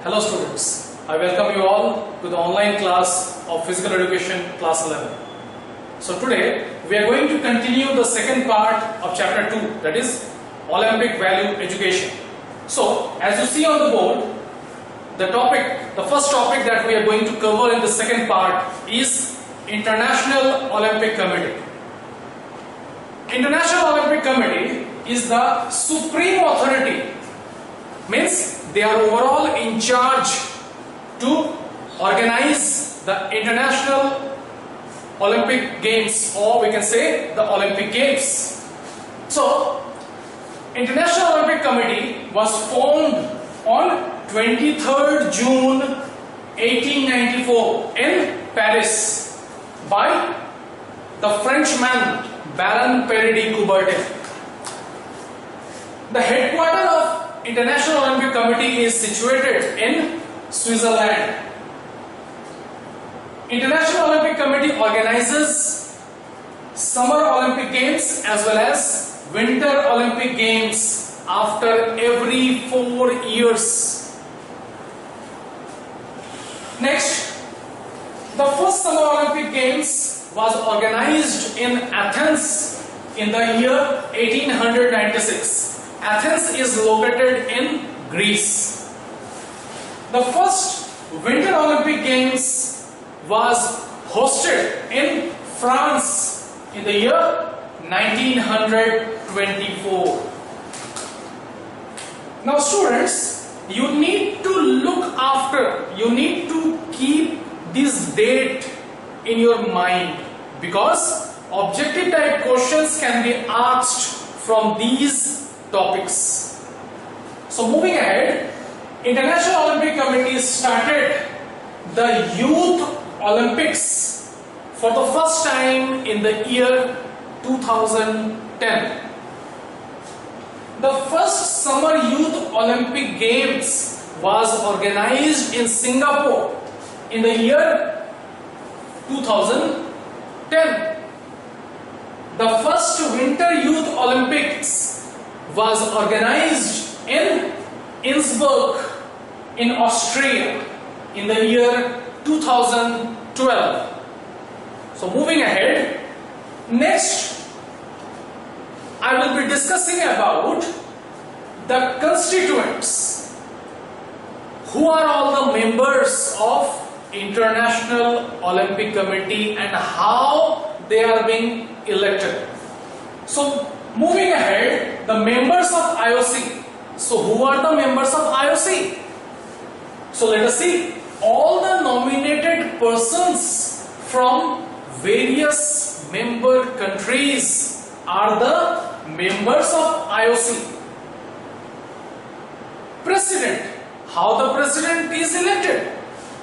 Hello students, I welcome you all to the online class of Physical Education class 11. So today we are going to continue the second part of chapter 2, that is Olympic Value Education. So as you see on the board, the first topic that we are going to cover in the second part is International Olympic Committee. International Olympic Committee is the supreme authority, means they are overall in charge to organize the International Olympic Games, or we can say the Olympic Games. So, International Olympic Committee was formed on 23rd June 1894 in Paris by the Frenchman Baron Péri de Coubertin. The headquarters of International Olympic Committee is situated in Switzerland. International Olympic Committee organizes Summer Olympic Games as well as Winter Olympic Games after every 4 years. Next, the first Summer Olympic Games was organized in Athens in the year 1896. Athens is located in Greece. The first Winter Olympic Games was hosted in France in the year 1924. Now students, you need to keep this date in your mind, because objective type questions can be asked from these topics. So moving ahead, International Olympic Committee started the Youth Olympics for the first time in the year 2010. The first Summer Youth Olympic Games was organized in Singapore in the year 2010. The first Winter Youth Olympics was organized in Innsbruck in Austria in the year 2012. So moving ahead, next I will be discussing about the constituents. Who are all the members of International Olympic Committee and how they are being elected. So moving ahead, the members of IOC. So who are the members of IOC? So let us see. All the nominated persons from various member countries are the members of IOC. President. How the president is elected?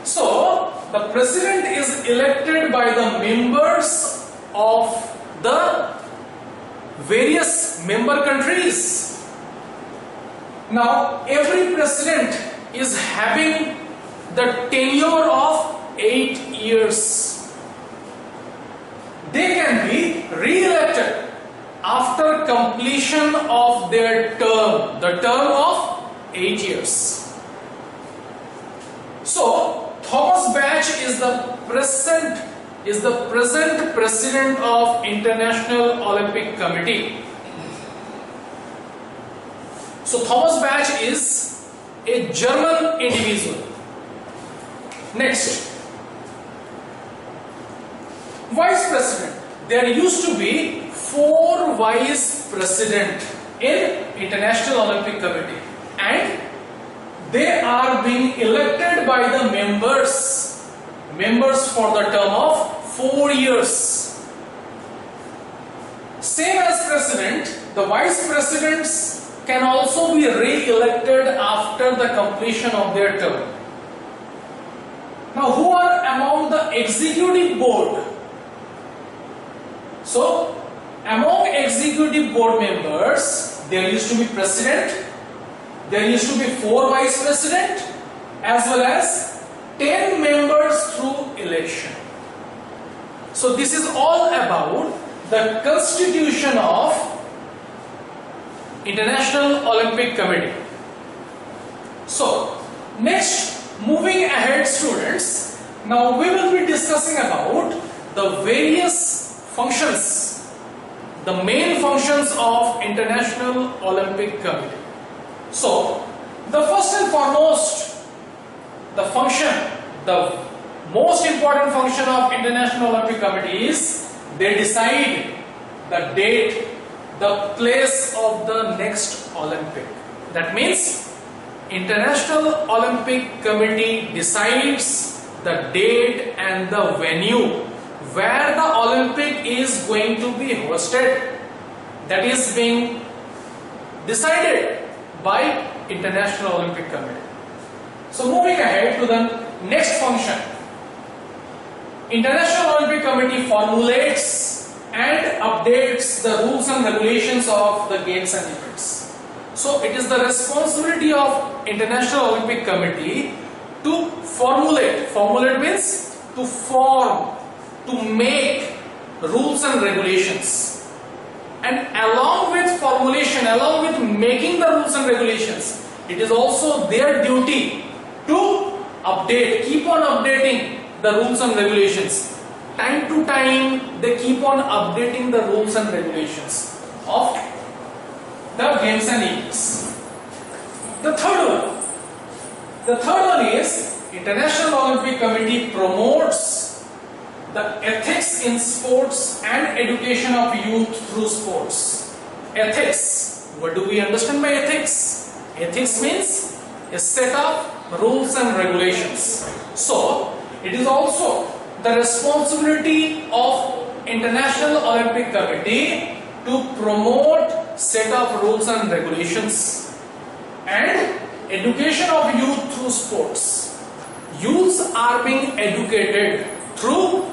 So the president is elected by the members of the various member countries. Now every president is having the tenure of 8 years. They can be re-elected after completion of their term, the term of 8 years. So Thomas Bach is the present president of International Olympic Committee. So Thomas Bach is a German individual. Next, Vice President. There used to be 4 Vice President in International Olympic Committee, and they are being elected by the members for the term of 4 years. Same as President, the Vice Presidents can also be re-elected after the completion of their term. Now who are among the Executive Board? So among Executive Board members, there used to be President, there used to be 4 Vice President, as well as 10 members through election. So this is all about the constitution of International Olympic Committee. So next moving ahead, students, now we will be discussing about the various functions, the main functions of International Olympic Committee. So, the first and foremost, the function, the most important function of International Olympic Committee is they decide the date, the place of the next Olympic. That means International Olympic Committee decides the date and the venue where the Olympic is going to be hosted. That is being decided by International Olympic Committee. So moving ahead to the next function, International Olympic Committee formulates and updates the rules and regulations of the games and events. So it is the responsibility of International Olympic Committee to formulate means to form, to make rules and regulations. And along with formulation, along with making the rules and regulations, it is also their duty to update, keep on updating the rules and regulations. Time to time, they keep on updating the rules and regulations of the games and events. The third one is International Olympic Committee promotes the ethics in sports and education of youth through sports. Ethics. What do we understand by ethics? Ethics means a set of rules and regulations. So, it is also the responsibility of International Olympic Committee to promote set of rules and regulations and education of youth through sports. Youths are being educated through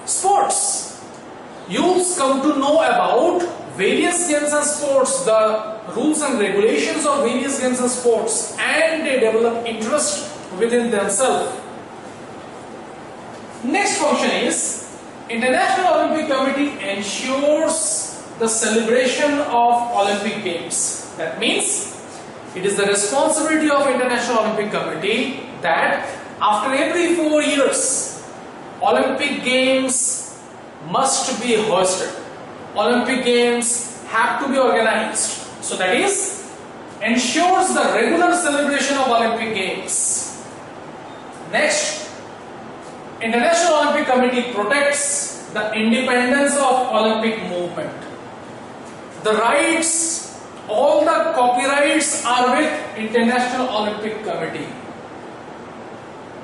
sports. Youths come to know about various games and sports, the rules and regulations of various games and sports, and they develop interest within themselves. Next function is International Olympic Committee ensures the celebration of Olympic Games. That means it is the responsibility of International Olympic Committee that after every 4 years Olympic Games must be hosted. Olympic Games have to be organized. So that is ensures the regular celebration of Olympic Games. Next, International Olympic Committee protects the independence of Olympic movement. The rights, all the copyrights are with International Olympic Committee.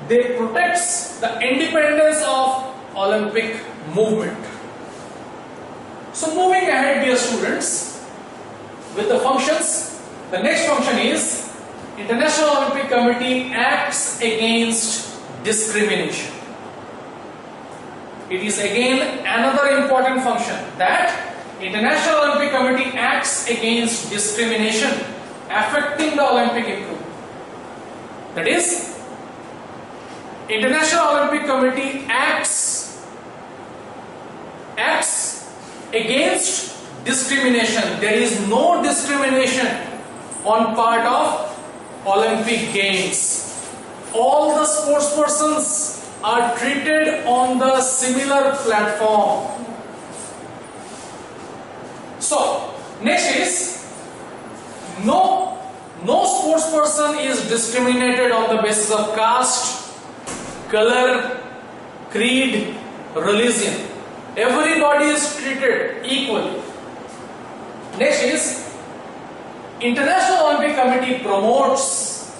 They protect the independence of Olympic movement. So moving ahead, dear students, with the functions, the next function is International Olympic Committee acts against discrimination. It is again another important function that International Olympic Committee acts against discrimination affecting the Olympic improvement. That is, International Olympic Committee acts against discrimination. There is no discrimination on part of Olympic Games. All the sports persons are treated on the similar platform. So, next is no sports person is discriminated on the basis of caste, color, creed, religion. Everybody is treated equally. Next is International Olympic Committee promotes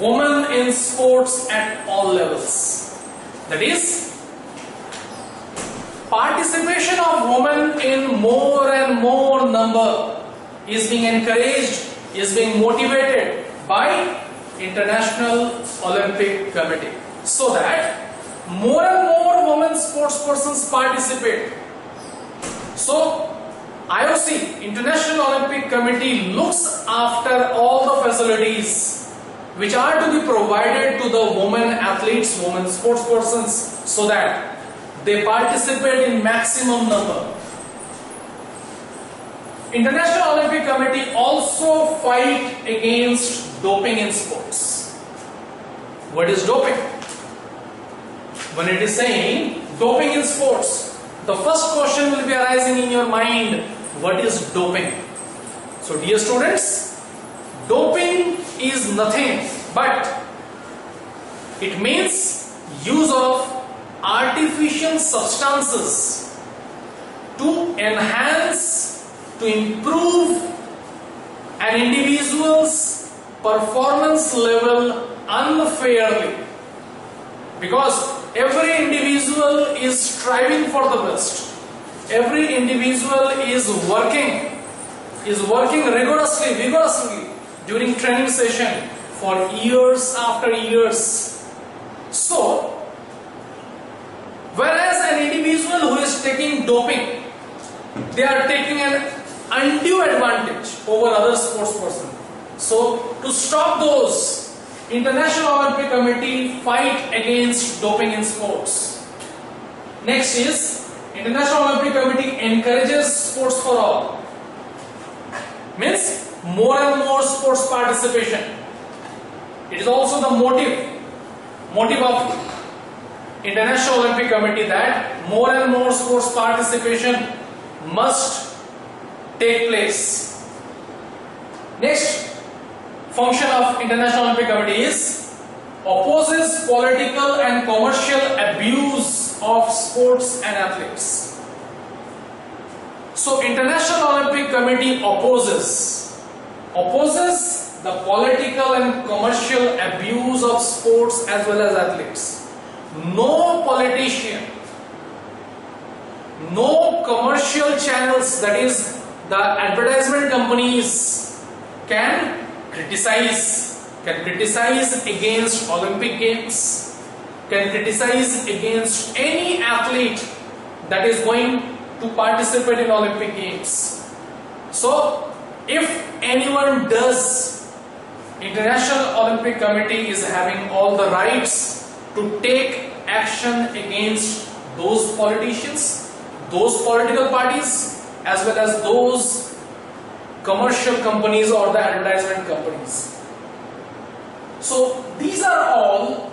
women in sports at all levels. That is, participation of women in more and more number is being encouraged, is being motivated by International Olympic Committee, so that more and more women sports persons participate. So IOC, International Olympic Committee, looks after all the facilities which are to be provided to the women athletes, women sports persons, so that they participate in maximum number. International Olympic Committee also fight against doping in sports. What is doping? When it is saying doping in sports, the first question will be arising in your mind, what is doping? So dear students, doping is nothing but it means use of artificial substances to enhance, to improve an individual's performance level unfairly, because every individual is striving for the best. Every individual is working vigorously during training session for years after years. So, whereas an individual who is taking doping, they are taking an undue advantage over other sports person. So, to stop those, International Olympic Committee fight against doping in sports. Next is International Olympic Committee encourages sports for all. Means more and more sports participation. It is also the motive of International Olympic Committee that more and more sports participation must take place. Next function of International Olympic Committee is opposes political and commercial abuse of sports and athletes. So International Olympic Committee opposes the political and commercial abuse of sports as well as athletes. No politician, no commercial channels, that is the advertisement companies, can criticize against Olympic Games, can criticize against any athlete that is going to participate in Olympic Games. So if anyone does, International Olympic Committee is having all the rights to take action against those politicians, those political parties, as well as those commercial companies or the advertisement companies. So these are all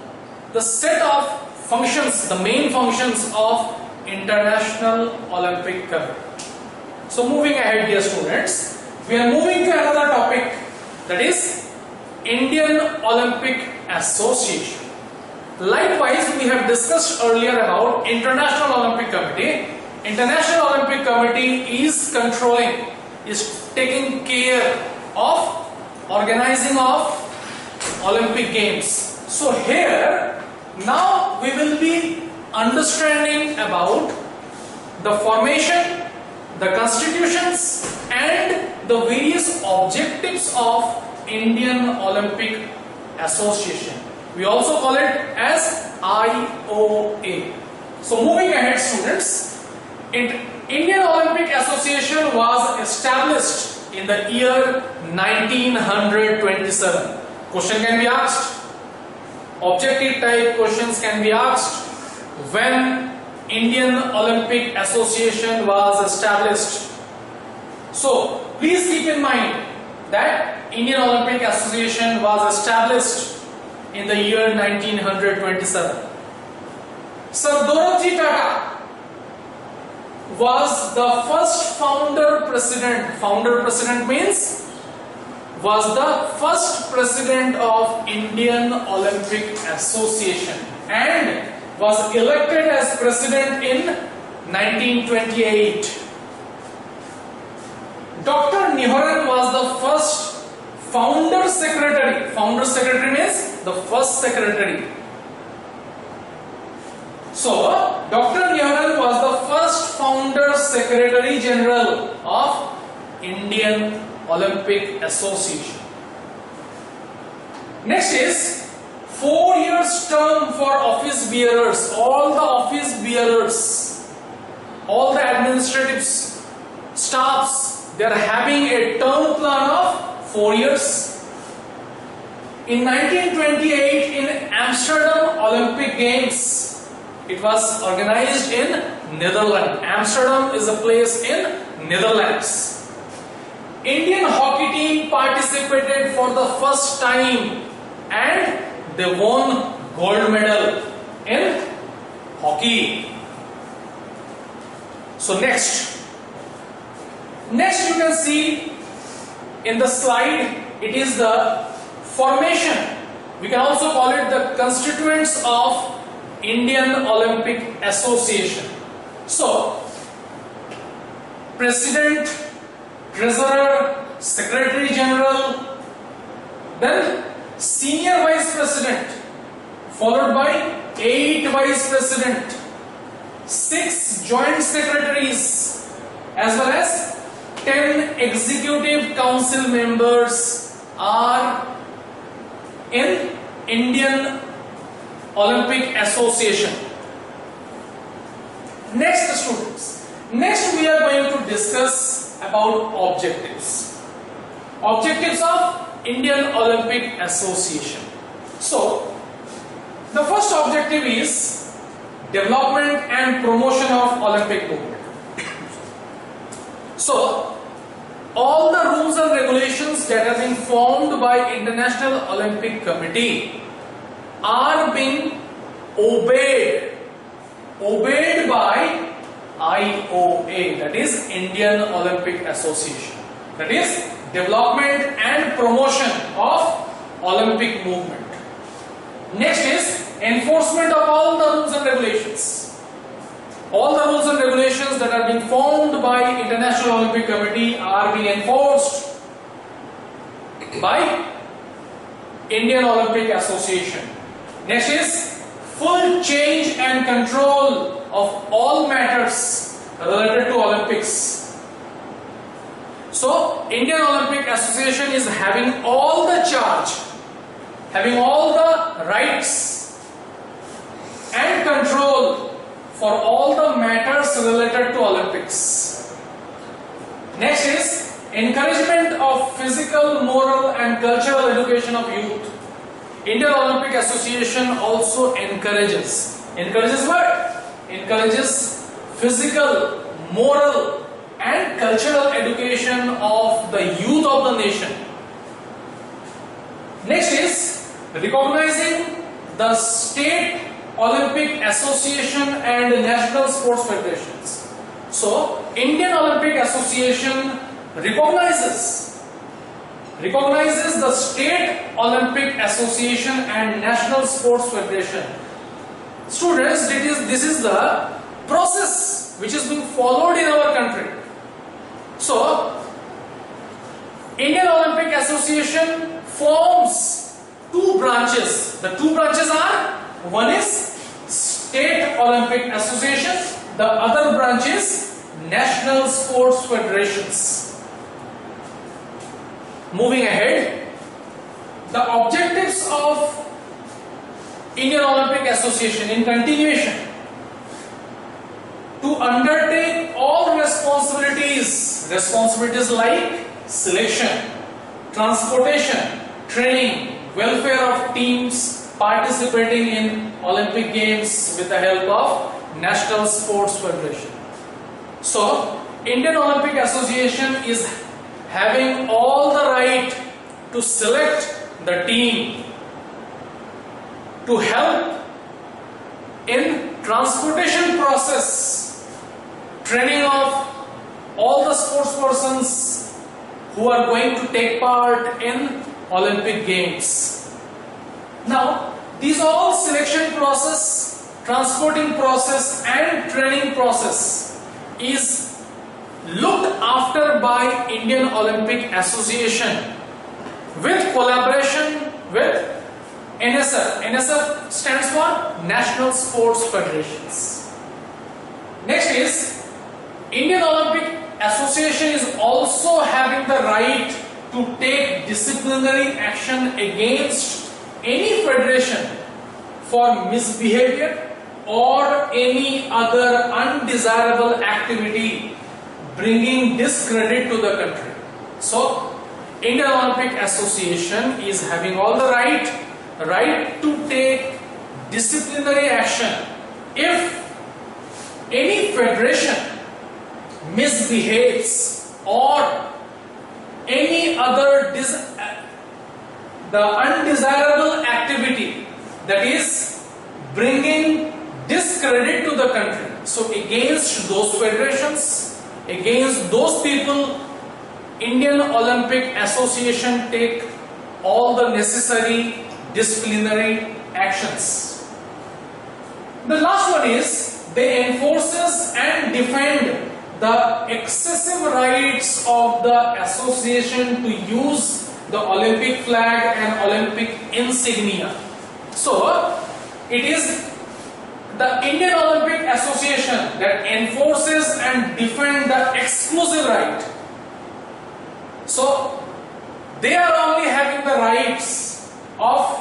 the set of functions, the main functions of International Olympic Committee. So moving ahead, dear students, we are moving to another topic, that is Indian Olympic Association. Likewise, we have discussed earlier about International Olympic Committee. International Olympic Committee is controlling, is taking care of organizing of Olympic Games. So here, now we will be understanding about the formation, the constitutions and the various objectives of Indian Olympic Association. We also call it as IOA. So moving ahead, students, Indian Olympic Association was established in the year 1927. Question can be asked, objective type questions can be asked, when Indian Olympic Association was established. So please keep in mind that Indian Olympic Association was established in the year 1927. Sir Dorothy Tata was the first founder president. Founder president means was the first president of Indian Olympic Association and was elected as president in 1928. Dr. Neharan was the first founder secretary. Founder secretary means the first secretary. So, Dr. Neharan was the first founder secretary general of Indian Olympic Association. Next is 4 years term for office bearers. All the office bearers, all the administrative staffs, they are having a term plan of 4 years. In 1928, in Amsterdam Olympic Games, it was organized in Netherlands. Amsterdam is a place in Netherlands. Indian hockey team participated for the first time and they won gold medal in hockey. So next you can see in the slide, it is the formation. We can also call it the constituents of Indian Olympic Association. So President, Treasurer, Secretary General, then Senior Vice President, followed by 8 Vice President, 6 Joint Secretaries, as well as 10 Executive Council members are in Indian Olympic Association. Next, students, next we are going to discuss about objectives. Objectives of Indian Olympic Association. So, the first objective is development and promotion of Olympic movement. So, all the rules and regulations that have been formed by International Olympic Committee are being obeyed by IOA, that is Indian Olympic Association. That is development and promotion of Olympic movement. Next is enforcement of all the rules and regulations. All the rules and regulations that are being formed by International Olympic Committee are being enforced by Indian Olympic Association. Next is full change and control of all matters related to Olympics. So, Indian Olympic Association is having all the charge, having all the rights and control for all the matters related to Olympics. Next is encouragement of physical, moral and cultural education of youth. Indian Olympic Association also encourages what? Encourages physical, moral and cultural education of the youth of the nation. Next is recognizing the state Olympic Association and national sports federations. So, Indian Olympic Association recognizes the state Olympic Association and national sports federation. Students, this is the process which is being followed in our country. So, Indian Olympic Association forms 2 branches. The 2 branches are, one is State Olympic Association, the other branch is National Sports Federations. Moving ahead, the objectives of Indian Olympic Association in continuation: to undertake all responsibilities like selection, transportation, training, welfare of teams participating in Olympic Games with the help of National Sports Federation. So, Indian Olympic Association is having all the right to select the team, to help in transportation process, training of all the sports persons who are going to take part in Olympic Games. Now, these all selection process, transporting process and training process is looked after by Indian Olympic Association with collaboration with NSF. NSF stands for National Sports Federations. Next is Indian Olympic Association is also having the right to take disciplinary action against any federation for misbehavior or any other undesirable activity bringing discredit to the country. So, Indian Olympic Association is having all the right to take disciplinary action if any federation misbehaves or any other the undesirable activity that is bringing discredit to the country. So against those federations, against those people, Indian Olympic Association take all the necessary disciplinary actions. The last one is they enforces and defend the excessive rights of the association to use the Olympic flag and Olympic insignia. So it is the Indian Olympic Association that enforces and defend the exclusive right. So they are only having the rights of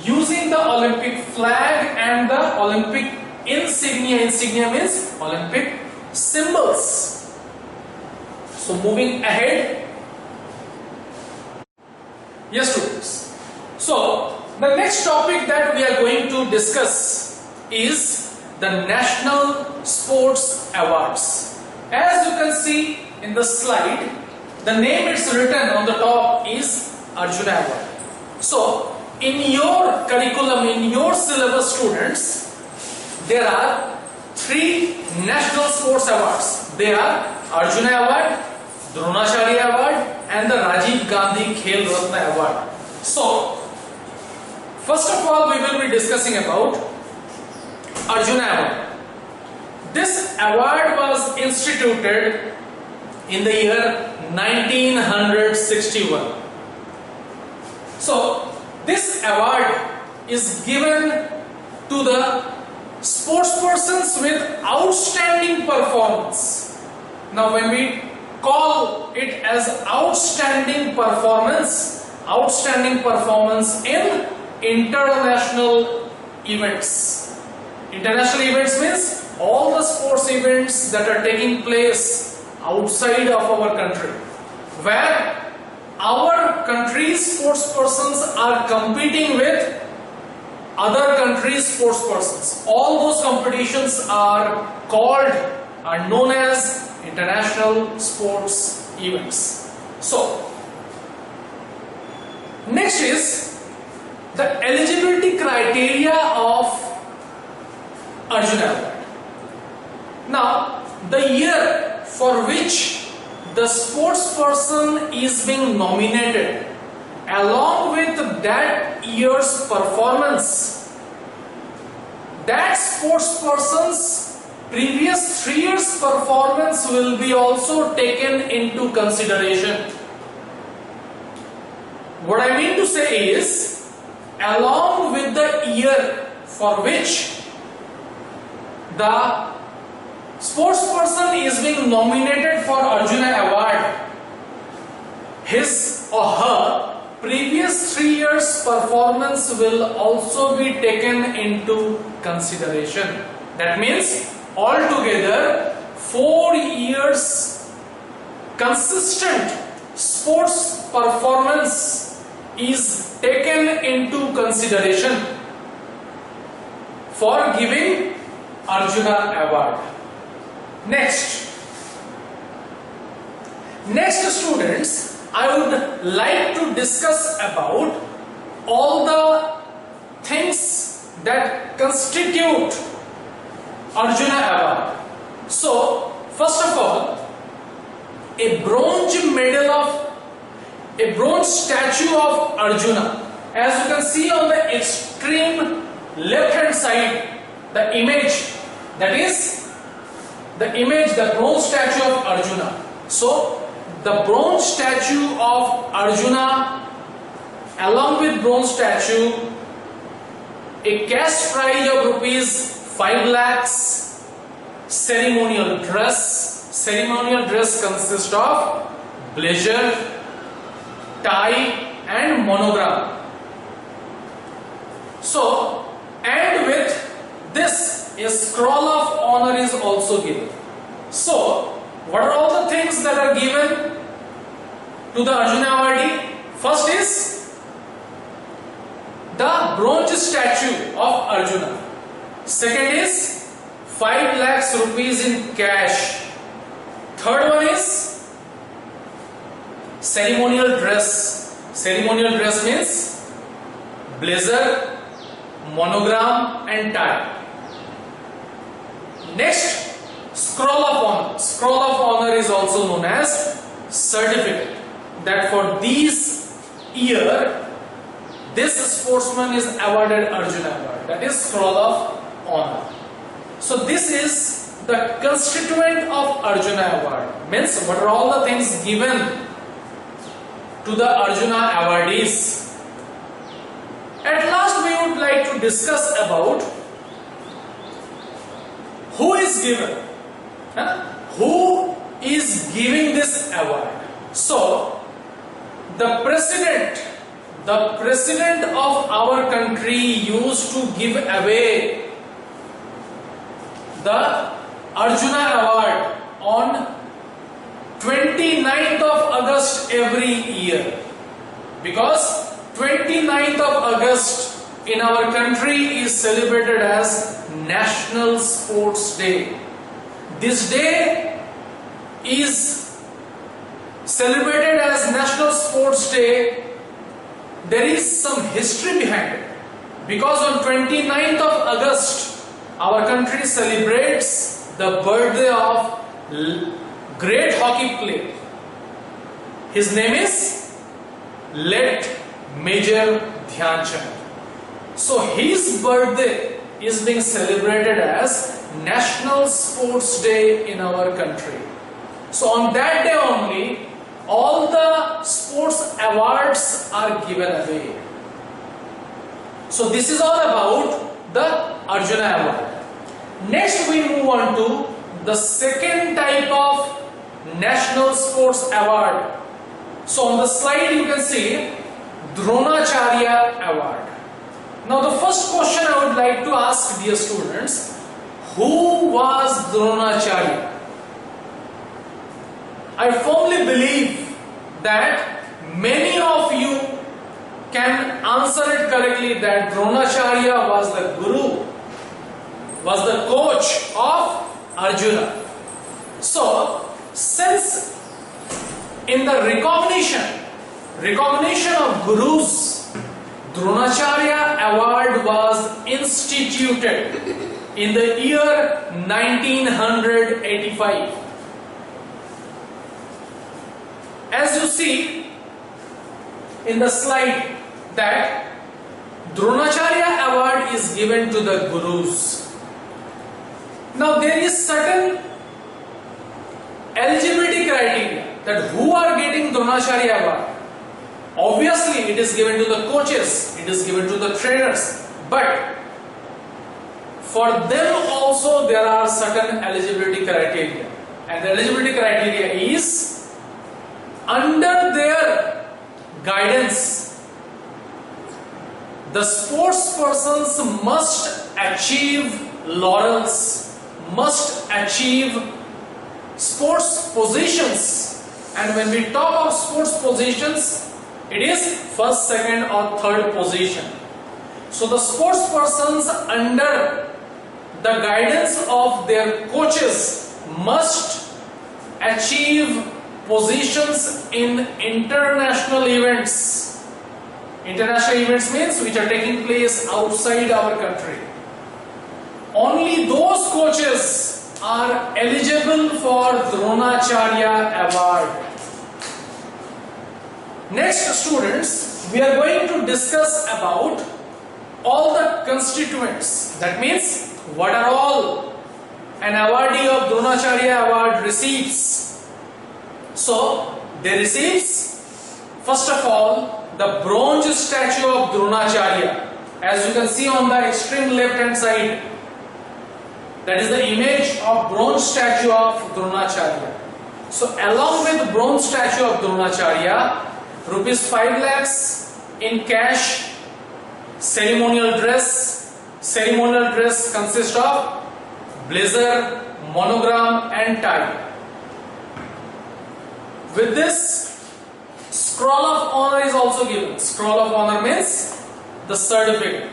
using the Olympic flag and the Olympic insignia. Insignia means Olympic symbols. So moving ahead. Yes, students. So the next topic that we are going to discuss is the National Sports Awards. As you can see in the slide, the name it's written on the top is Arjuna Award. So in your curriculum, in your syllabus, students, there are 3 National Sports Awards. They are Arjuna Award, Dronacharya Award and the Rajiv Gandhi Khel Ratna Award. So first of all, we will be discussing about Arjuna Award. This award was instituted in the year 1961. So this award is given to the sportspersons with outstanding performance. Now when we call it as outstanding performance in international events. International events means all the sports events that are taking place outside of our country, where our country's sportspersons are competing with other countries' sportspersons. All those competitions are known as international sports events. So next is the eligibility criteria of Arjuna Award. Now, the year for which the sportsperson is being nominated, along with that year's performance, that sportsperson's previous 3 years' performance will be also taken into consideration. What I mean to say is, along with the year for which the sportsperson is being nominated for Arjuna Award, his or her previous 3 years' performance will also be taken into consideration. That means altogether 4 years consistent sports performance is taken into consideration for giving Arjuna Award. Next students, I would like to discuss about all the things that constitute Arjuna Award. So first of all, a bronze statue of Arjuna. As you can see on the extreme left hand side, the image, that is the image, the bronze statue of Arjuna. So the bronze statue of Arjuna, along with bronze statue, a cash prize of rupees 5 lakhs, ceremonial dress. Ceremonial dress consists of blazer, tie and monogram. So, and with this, a scroll of honor is also given. So, what are all the things that are given to the Arjuna awardee? First is the bronze statue of Arjuna. Second is 5 lakhs rupees in cash. Third one is ceremonial dress. Ceremonial dress means blazer, monogram and tie. Next, scroll of honor. Scroll of honor is also known as certificate, that for this year this sportsman is awarded Arjuna Award, that is scroll of honor. So this is the constituent of Arjuna Award, means what are all the things given to the Arjuna awardees. At last we would like to discuss about who is given, who is giving this award. So the president of our country used to give away the Arjuna Award on 29th of August every year, because 29th of August in our country is celebrated as National Sports Day. This day is celebrated as National Sports Day. There is some history behind it, because on 29th of August our country celebrates the birthday of great hockey player. His name is late Major Dhyan Chand. So his birthday is being celebrated as National Sports Day in our country. So on that day only, all the sports awards are given away. So this is all about the Arjuna Award. Next we move on to the second type of National Sports Award. So on the slide you can see Dronacharya Award. Now the first question I would like to ask dear students, who was Dronacharya? I firmly believe that many of you can answer it correctly, that Dronacharya was the guru, was the coach of Arjuna. So since in the recognition of gurus, Dronacharya Award was instituted in the year 1985. As you see in the slide, that Dronacharya Award is given to the gurus. Now there is certain eligibility criteria that who are getting Dronacharya Award. Obviously it is given to the coaches, it is given to the trainers, but for them also there are certain eligibility criteria, and the eligibility criteria is under their guidance the sports persons must achieve laurels, must achieve sports positions, and when we talk of sports positions, it is first, second or third position. So the sports persons under the guidance of their coaches must achieve positions in international events. International events means which are taking place outside our country. Only those coaches are eligible for Dronacharya Award. Next students, we are going to discuss about all the constituents. That means what are all an awardee of Dronacharya Award receives. So they receives first of all the bronze statue of Dronacharya, as you can see on the extreme left hand side. That is the image of bronze statue of Dronacharya. So along with bronze statue of Dronacharya, rupees 5 lakhs in cash, ceremonial dress. Ceremonial dress consists of blazer, monogram and tie. With this, scroll of honor is also given. Scroll of honor means the certificate.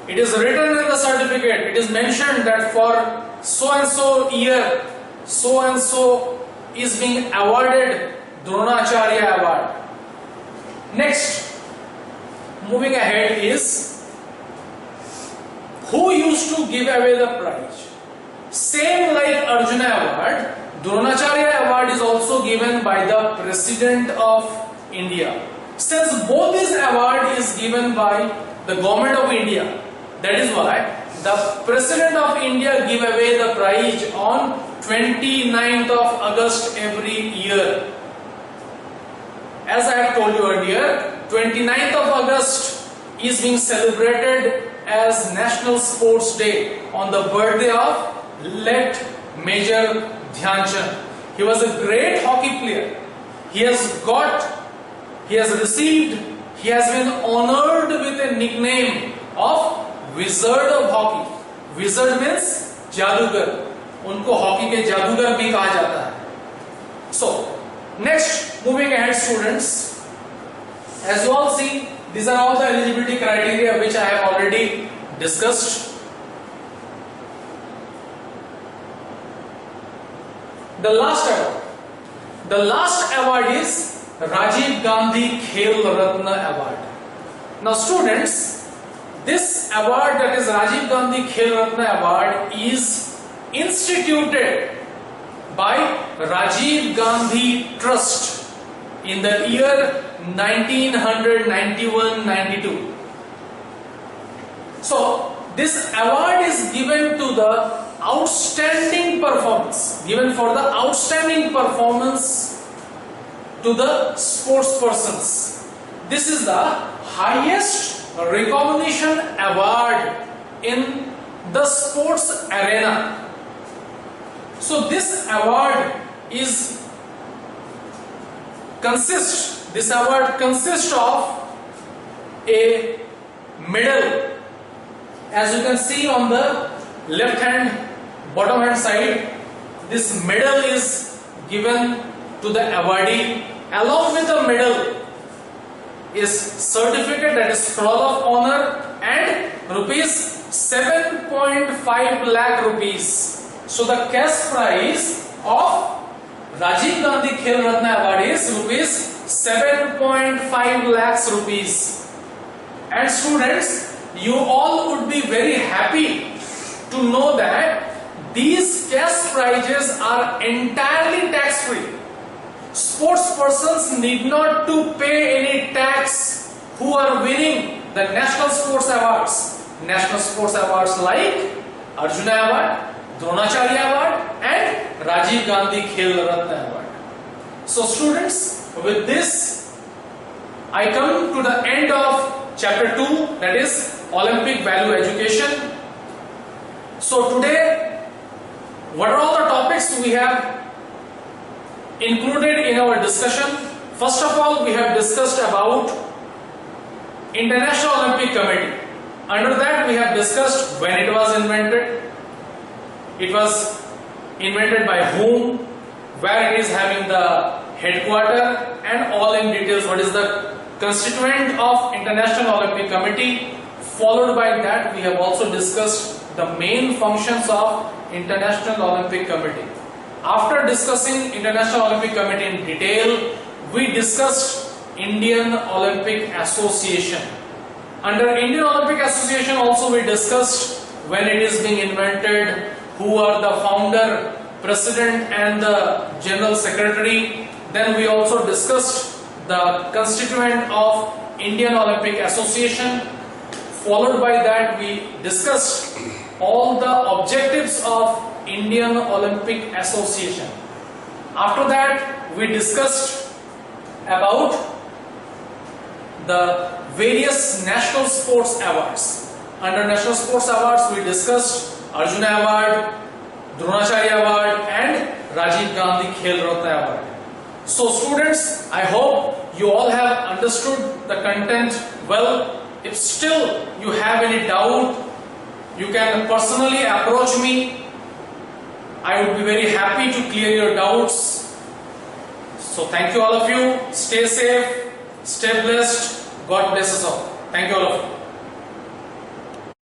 It is written in the certificate, it is mentioned that for so and so year, so and so is being awarded Dronacharya Award. Next, moving ahead is who used to give away the prize? Same like Arjuna Award, Dronacharya Award is also given by the President of India. Since both these award is given by the Government of India, that is why the President of India give away the prize on 29th of August every year. As I have told you earlier, 29th of August is being celebrated as National Sports Day on the birthday of late Major Dhyan Chand. He was a great hockey player. He has been honored with a nickname of Wizard of Hockey. Wizard means जादूगर. उनको hockey के जादूगर भी कहा जाता है. So, next, moving ahead, students. As you all see, these are all the eligibility criteria which I have already discussed. The last award is Rajiv Gandhi Khel Ratna Award. Now students, this award, that is Rajiv Gandhi Khel Ratna Award, is instituted by Rajiv Gandhi Trust in the year 1991-92. So this award is given to the outstanding performance, given for the outstanding performance to the sports persons. This is the highest recognition award in the sports arena. So this award consists of a medal. As you can see on the left hand, bottom hand side, this medal is given to the awardee. Along with the medal is certificate, that is scroll of honor, and rupees 7.5 lakh rupees. So the cash prize of Rajiv Gandhi Khel Ratna Award is rupees 7.5 lakhs rupees. And students, you all would be very happy to know that these cash prizes are entirely tax free. Sports persons need not to pay any tax who are winning the national sports awards. National sports awards like Arjuna Award, Dronacharya Award and Rajiv Gandhi Khel Ratna Award. So students, with this I come to the end of chapter 2, that is Olympic Value Education. So today, what are all the topics we have included in our discussion? First of all, we have discussed about International Olympic Committee. Under that, we have discussed when it was invented, it was invented by whom, where it is having the headquarter, and all in details what is the constituent of International Olympic Committee. Followed by that, we have also discussed the main functions of International Olympic Committee. After discussing International Olympic Committee in detail, we discussed Indian Olympic Association. Under Indian Olympic Association also we discussed when it is being invented, who are the founder, president and the general secretary. Then we also discussed the constituent of Indian Olympic Association. Followed by that, we discussed all the objectives of Indian Olympic Association. After that, we discussed about the various national sports awards. Under national sports awards, we discussed Arjuna Award, Dronacharya Award and Rajiv Gandhi Khel Ratna Award. So students, I hope you all have understood the content well. If still you have any doubt, you can personally approach me. I would be very happy to clear your doubts. So thank you all of you. Stay safe, stay blessed. God bless us all. Thank you all of you.